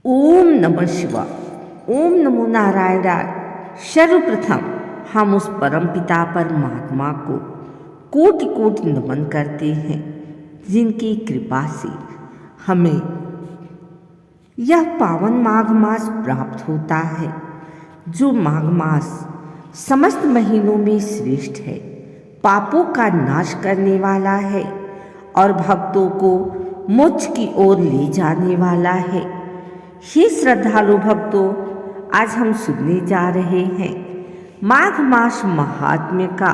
ओम नमः शिवाय। ओम नमो नारायणाय। सर्वप्रथम हम उस परम पिता परमात्मा को कोटि कोटि नमन करते हैं जिनकी कृपा से हमें यह पावन माघ मास प्राप्त होता है, जो माघ मास समस्त महीनों में श्रेष्ठ है, पापों का नाश करने वाला है और भक्तों को मोक्ष की ओर ले जाने वाला है। हे श्रद्धालु भक्तों, आज हम सुनने जा रहे हैं माघ मास महात्म्य का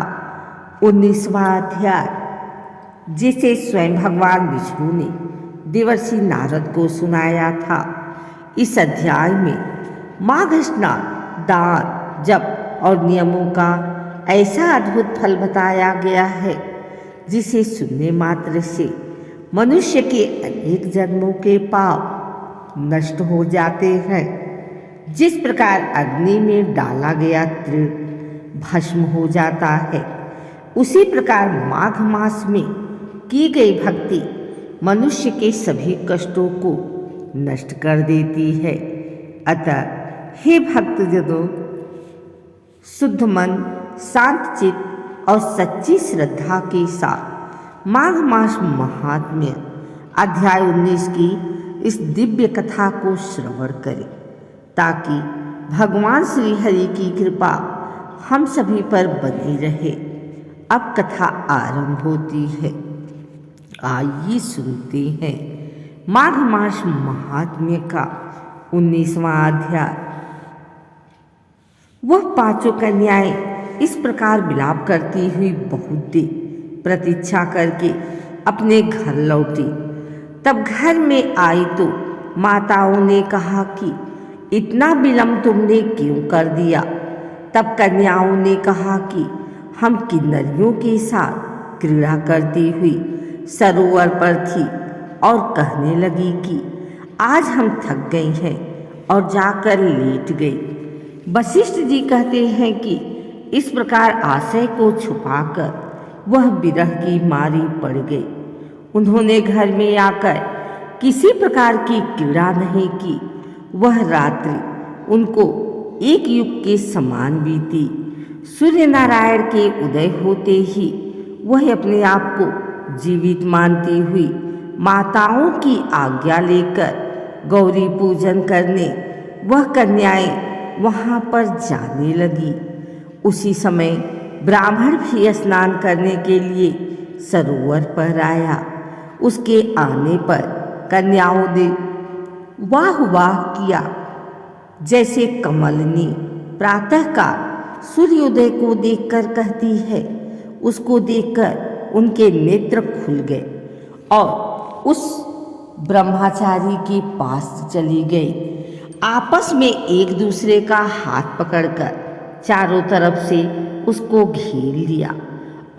19वां अध्याय, जिसे स्वयं भगवान विष्णु ने देवर्षि नारद को सुनाया था। इस अध्याय में माघ स्नान, दान, जप और नियमों का ऐसा अद्भुत फल बताया गया है जिसे सुनने मात्र से मनुष्य के अनेक जन्मों के पाप नष्ट हो जाते हैं। जिस प्रकार अग्नि में डाला गया तृण भस्म हो जाता है, उसी प्रकार माघ मास में की गई भक्ति मनुष्य के सभी कष्टों को नष्ट कर देती है। अतः हे भक्तजनों, शुद्ध मन, शांत चित्त और सच्ची श्रद्धा के साथ माघ मास महात्म्य अध्याय 19 की इस दिव्य कथा को श्रवण करें, ताकि भगवान श्री हरि की कृपा हम सभी पर बनी रहे। अब कथा आरंभ होती है। आइए सुनते हैं माघ मास महात्म्य का 19वां अध्याय। वह पांचों कन्याएं इस प्रकार विलाप करती हुई बहुत देर प्रतीक्षा करके अपने घर लौटी। तब घर में आई तो माताओं ने कहा कि इतना विलंब तुमने क्यों कर दिया। तब कन्याओं ने कहा कि हम किन्नरियों के साथ क्रीड़ा करती हुई सरोवर पर थी और कहने लगी कि आज हम थक गई हैं और जाकर लेट गई। वशिष्ठ जी कहते हैं कि इस प्रकार आशय को छुपाकर वह विरह की मारी पड़ गई। उन्होंने घर में आकर किसी प्रकार की क्रीड़ा नहीं की। वह रात्रि उनको एक युग के समान बीती। सूर्य नारायण के उदय होते ही वह अपने आप को जीवित मानती हुई माताओं की आज्ञा लेकर गौरी पूजन करने वह कन्याएं वहां पर जाने लगी। उसी समय ब्राह्मण भी स्नान करने के लिए सरोवर पर आया। उसके आने पर कन्याओं ने वाह वाह किया। जैसे कमलिनी प्रातःकाल सूर्योदय को देखकर कहती है, उसको देखकर उनके नेत्र खुल गए और उस ब्रह्मचारी के पास चली गई। आपस में एक दूसरे का हाथ पकड़कर चारों तरफ से उसको घेर लिया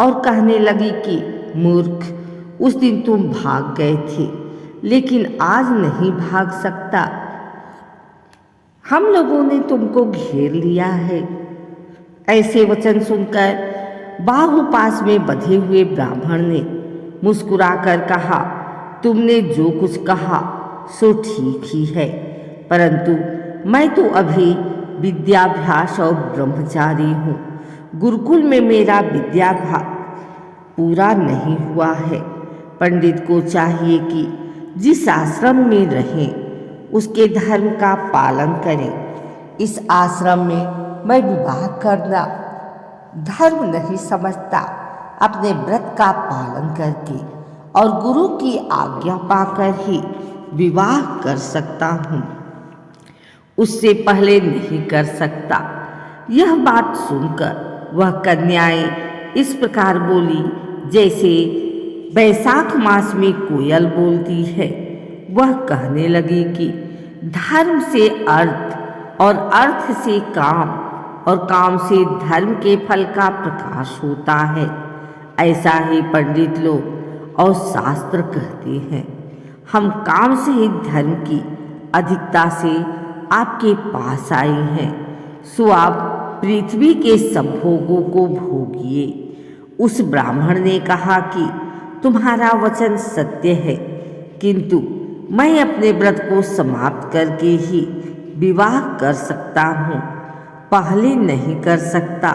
और कहने लगी कि मूर्ख, उस दिन तुम भाग गए थे, लेकिन आज नहीं भाग सकता। हम लोगों ने तुमको घेर लिया है। ऐसे वचन सुनकर बाहु पास में बंधे हुए ब्राह्मण ने मुस्कुराकर कहा, तुमने जो कुछ कहा सो ठीक ही है, परंतु मैं तो अभी विद्याभ्यास और ब्रह्मचारी हूँ। गुरुकुल में मेरा विद्याभ्यास पूरा नहीं हुआ है। पंडित को चाहिए कि जिस आश्रम में रहें उसके धर्म का पालन करें। इस आश्रम में मैं विवाह करना धर्म नहीं समझता। अपने व्रत का पालन करके और गुरु की आज्ञा पाकर ही विवाह कर सकता हूँ, उससे पहले नहीं कर सकता। यह बात सुनकर वह कन्याएं इस प्रकार बोली जैसे वैशाख मास में कोयल बोलती है। वह कहने लगी कि धर्म से अर्थ और अर्थ से काम और काम से धर्म के फल का प्रकाश होता है। ऐसा ही पंडित लोग और शास्त्र कहते हैं। हम काम से ही धर्म की अधिकता से आपके पास आए हैं, सो आप पृथ्वी के सब भोगों को भोगिए। उस ब्राह्मण ने कहा कि तुम्हारा वचन सत्य है, किंतु मैं अपने व्रत को समाप्त करके ही विवाह कर सकता हूँ, पहले नहीं कर सकता।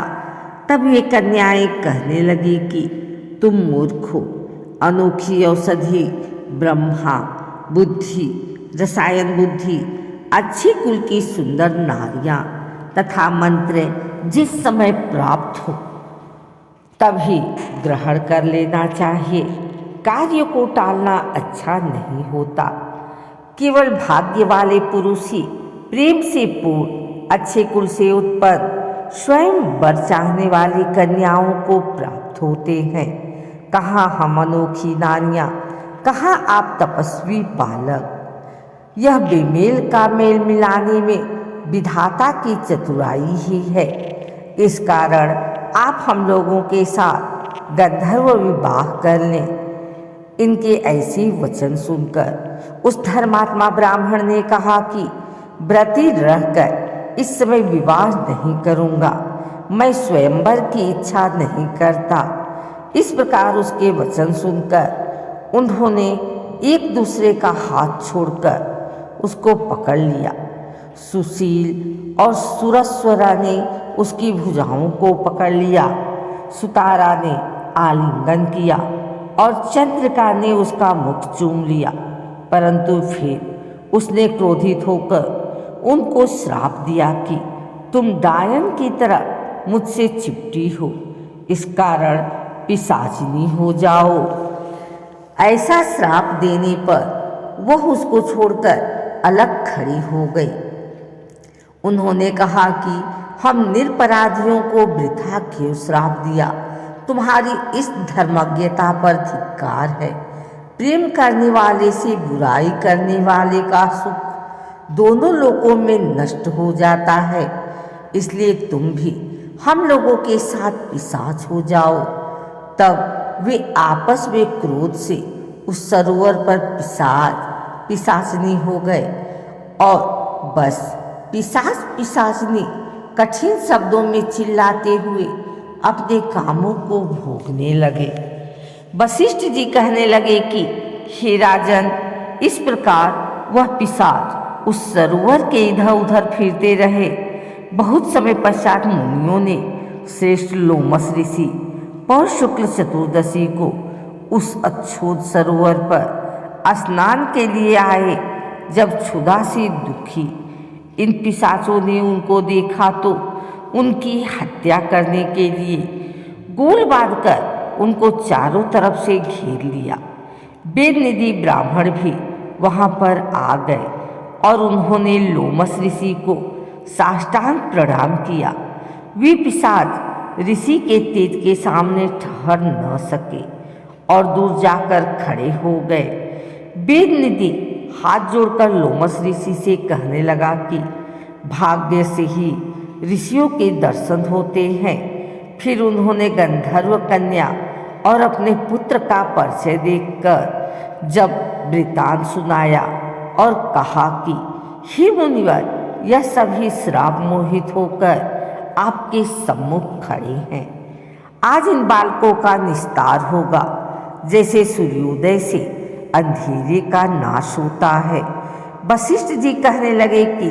तब ये कन्याएं कहने लगी कि तुम मूर्ख हो। अनोखी औषधि ब्रह्मा बुद्धि, रसायन बुद्धि, अच्छी कुल की सुंदर नारियां तथा मंत्र जिस समय प्राप्त हो तभी ग्रहण कर लेना चाहिए। कार्य को टालना अच्छा नहीं होता। केवल भाग्य वाले पुरुष ही प्रेम से पूर्ण, अच्छे कुल से उत्पन्न, स्वयं वर चाहने वाली कन्याओं को प्राप्त होते हैं। कहाँ हम अनोखी नारियां, कहाँ आप तपस्वी बालक। यह बेमेल का मेल मिलाने में विधाता की चतुराई ही है। इस कारण आप हम लोगों के साथ गंधर्व विवाह कर लें। इनके ऐसे वचन सुनकर उस धर्मात्मा ब्राह्मण ने कहा कि व्रती रहकर इस समय विवाह नहीं करूँगा, मैं स्वयंवर की इच्छा नहीं करता। इस प्रकार उसके वचन सुनकर उन्होंने एक दूसरे का हाथ छोड़कर उसको पकड़ लिया। सुशील और सुरस्वरा ने उसकी भुजाओं को पकड़ लिया, सुतारा ने आलिंगन किया और चंद्रिका ने उसका मुख चूम लिया। परंतु फिर उसने क्रोधित होकर उनको श्राप दिया कि तुम डायन की तरह मुझसे चिपटी हो, इस कारण पिशाचिनी हो जाओ। ऐसा श्राप देने पर वह उसको छोड़कर अलग खड़ी हो गई। उन्होंने कहा कि हम निरपराधियों को वृथा क्यों श्राप दिया, तुम्हारी इस धर्मज्ञता पर धिक्कार है। प्रेम करने वाले से बुराई करने वाले का सुख दोनों लोकों में नष्ट हो जाता है। इसलिए तुम भी हम लोगों के साथ पिशाच हो जाओ। तब वे आपस में क्रोध से उस सरोवर पर पिशाचनी हो गए और बस पिशाचनी कठिन शब्दों में चिल्लाते हुए अपने कामों को भोगने लगे। वशिष्ठ जी कहने लगे कि हे राजन, इस प्रकार वह पिशाच उस सरोवर के इधर उधर फिरते रहे। बहुत समय पश्चात मुनियों ने श्रेष्ठ लोमस ऋषि पौष शुक्ल चतुर्दशी को उस अच्छोद सरोवर पर स्नान के लिए आए। जब क्षुधा से दुखी इन पिशाचों ने उनको देखा तो उनकी हत्या करने के लिए गोल बांधकर उनको चारों तरफ से घेर लिया। वेदनिधि ब्राह्मण भी वहां पर आ गए और उन्होंने लोमस ऋषि को साष्टांग प्रणाम किया। वे पिशाच ऋषि के तेज के सामने ठहर न सके और दूर जाकर खड़े हो गए। वेदनिधि हाथ जोड़कर लोमस ऋषि से कहने लगा कि भाग्य से ही ऋषियों के दर्शन होते हैं। फिर उन्होंने गंधर्व कन्या और अपने पुत्र का परिचय देखकर जब वृतांत सुनाया और कहा कि हे मुनिवर, यह सभी श्राप मोहित होकर आपके सम्मुख खड़े हैं। आज इन बालकों का निस्तार होगा, जैसे सूर्योदय से अंधेरे का नाश होता है। वशिष्ठ जी कहने लगे कि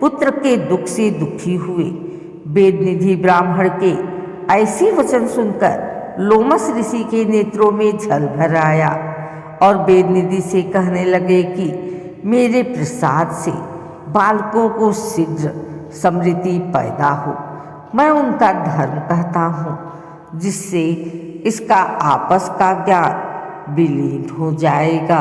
पुत्र के दुख से दुखी हुए वेदनिधि ब्राह्मण के ऐसे वचन सुनकर लोमस ऋषि के नेत्रों में जल भर आया और वेदनिधि से कहने लगे कि मेरे प्रसाद से बालकों को शीघ्र समृद्धि पैदा हो। मैं उनका धर्म कहता हूँ, जिससे इसका आपस का ज्ञान विलीन हो जाएगा।